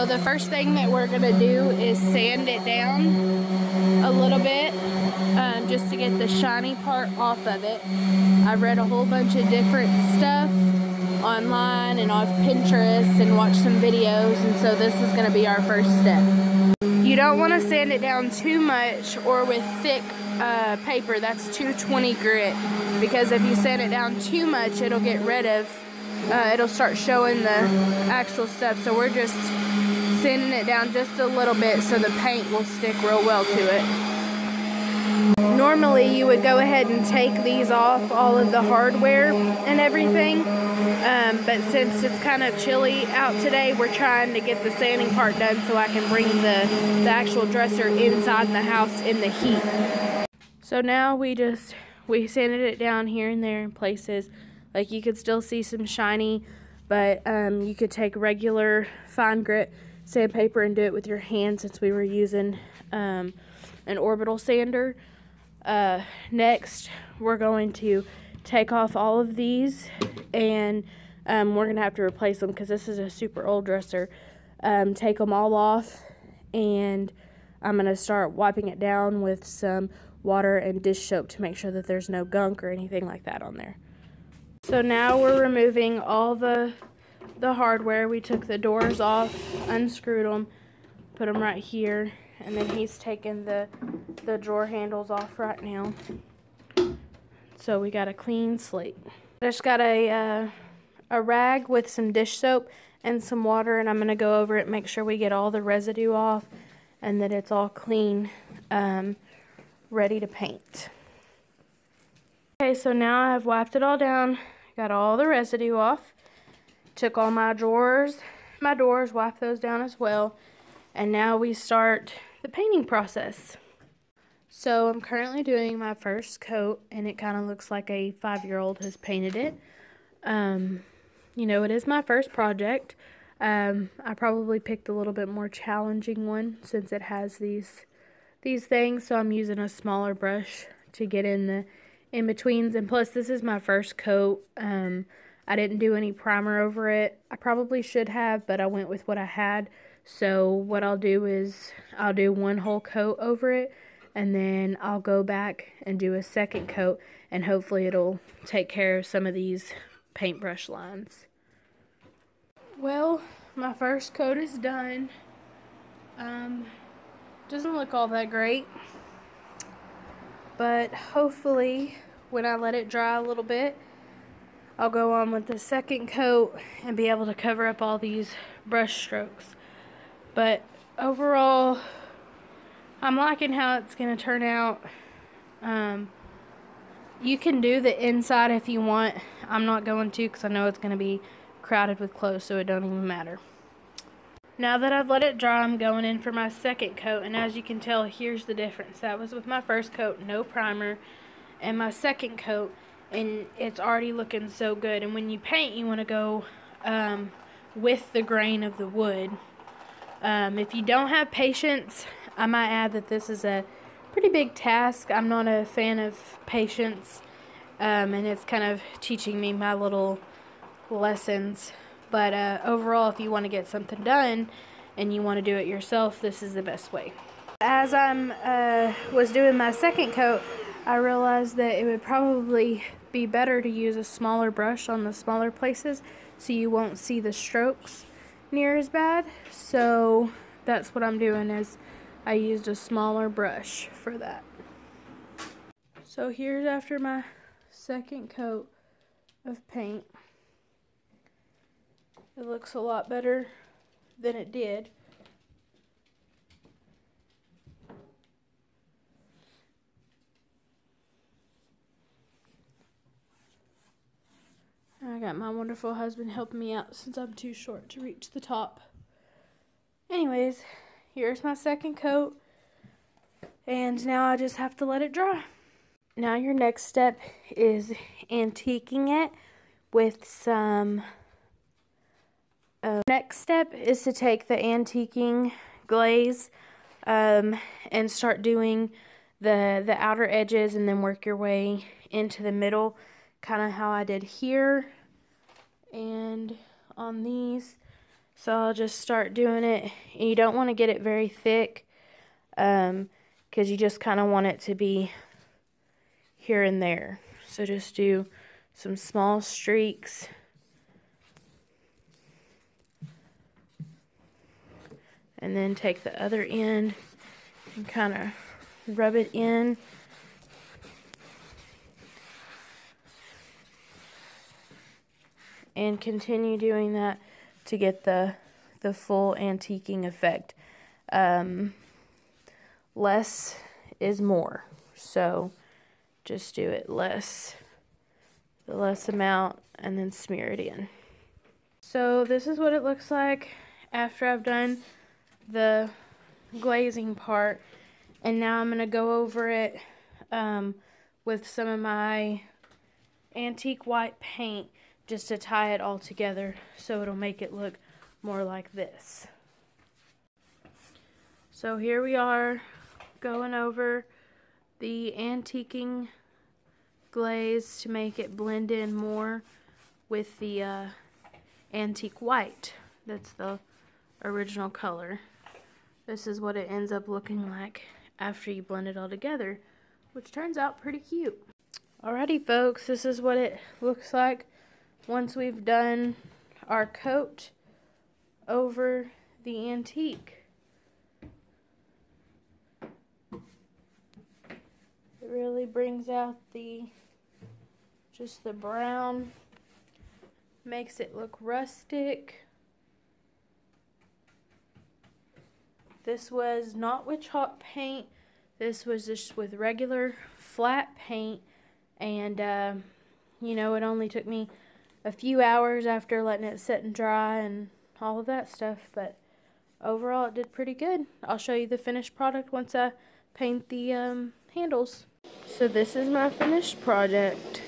the first thing that we're going to do is sand it down a little bit, just to get the shiny part off of it. I've read a whole bunch of different stuff online and off Pinterest and watched some videos, and so this is going to be our first step. You don't want to sand it down too much or with thick paper. That's 220 grit, because if you sand it down too much, it'll get rid of, it'll start showing the actual stuff. So we're just sanding it down just a little bit so the paint will stick real well to it. Normally you would go ahead and take these off, all of the hardware and everything, but since it's kind of chilly out today, we're trying to get the sanding part done so I can bring the actual dresser inside the house in the heat. So now we sanded it down here and there in places. Like you could still see some shiny, but you could take regular fine grit sandpaper and do it with your hand, since we were using an orbital sander. Next, we're going to take off all of these, and we're going to have to replace them because this is a super old dresser. Take them all off, and I'm going to start wiping it down with some water and dish soap to make sure that there's no gunk or anything like that on there. So now we're removing all the hardware. We took the doors off, unscrewed them, put them right here, and then he's taking the drawer handles off right now. So we got a clean slate. I just got a rag with some dish soap and some water, and I'm going to go over it and make sure we get all the residue off and that it's all clean, ready to paint. Okay, so now I've wiped it all down, got all the residue off, took all my drawers, my doors, wiped those down as well, and now we start the painting process. So I'm currently doing my first coat, and it kind of looks like a 5-year-old has painted it. You know, it is my first project. I probably picked a little bit more challenging one since it has these things, so I'm using a smaller brush to get in the in-betweens, and plus this is my first coat. I didn't do any primer over it. I probably should have, but I went with what I had. So what I'll do is I'll do one whole coat over it, and then I'll go back and do a second coat, and hopefully it'll take care of some of these paintbrush lines. Well, my first coat is done. Doesn't look all that great, but hopefully when I let it dry a little bit, I'll go on with the second coat and be able to cover up all these brush strokes. But overall, I'm liking how it's going to turn out. You can do the inside if you want. I'm not going to, because I know it's going to be crowded with clothes, so it don't even matter. Now that I've let it dry, I'm going in for my second coat, and as you can tell, here's the difference. That was with my first coat, no primer, and my second coat, and it's already looking so good. And when you paint, you want to go with the grain of the wood. If you don't have patience, I might add that this is a pretty big task. I'm not a fan of patience, and it's kind of teaching me my little lessons. But overall, if you want to get something done and you want to do it yourself, this is the best way. As I was doing my second coat, I realized that it would probably be better to use a smaller brush on the smaller places so you won't see the strokes near as bad. So that's what I'm doing, is I used a smaller brush for that. So here's after my second coat of paint. It looks a lot better than it did. I got my wonderful husband helping me out since I'm too short to reach the top. Anyways, here's my second coat, and now I just have to let it dry. Now your next step is antiquing it with some... next step is to take the antiquing glaze and start doing the outer edges, and then work your way into the middle, kind of how I did here and on these. So I'll just start doing it. And you don't want to get it very thick, because you just kind of want it to be here and there. So just do some small streaks. And then take the other end and kind of rub it in. And continue doing that to get the full antiquing effect. Less is more. So just do it the less amount, and then smear it in. So this is what it looks like after I've done the glazing part, and now I'm going to go over it with some of my antique white paint just to tie it all together so it'll make it look more like this. So here we are going over the antiquing glaze to make it blend in more with the antique white. That's the original color. This is what it ends up looking like after you blend it all together, which turns out pretty cute. Alrighty folks, this is what it looks like once we've done our coat over the antique. It really brings out just the brown, makes it look rustic. This was not with chalk paint. This was just with regular flat paint, and you know, it only took me a few hours after letting it sit and dry and all of that stuff, but overall it did pretty good. I'll show you the finished product once I paint the handles. So this is my finished project.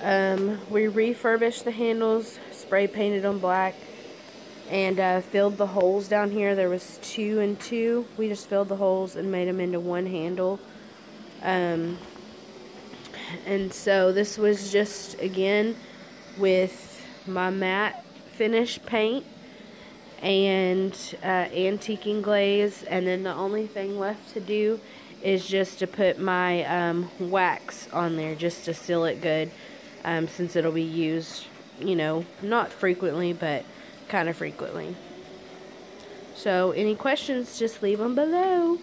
We refurbished the handles, spray painted them black, and filled the holes down here. There was 2 and 2. We just filled the holes and made them into one handle. And so this was just, again, with my matte finish paint and antiquing glaze, and then the only thing left to do is just to put my wax on there just to seal it good, since it'll be used, you know, not frequently, but kind of frequently. So any questions, just leave them below.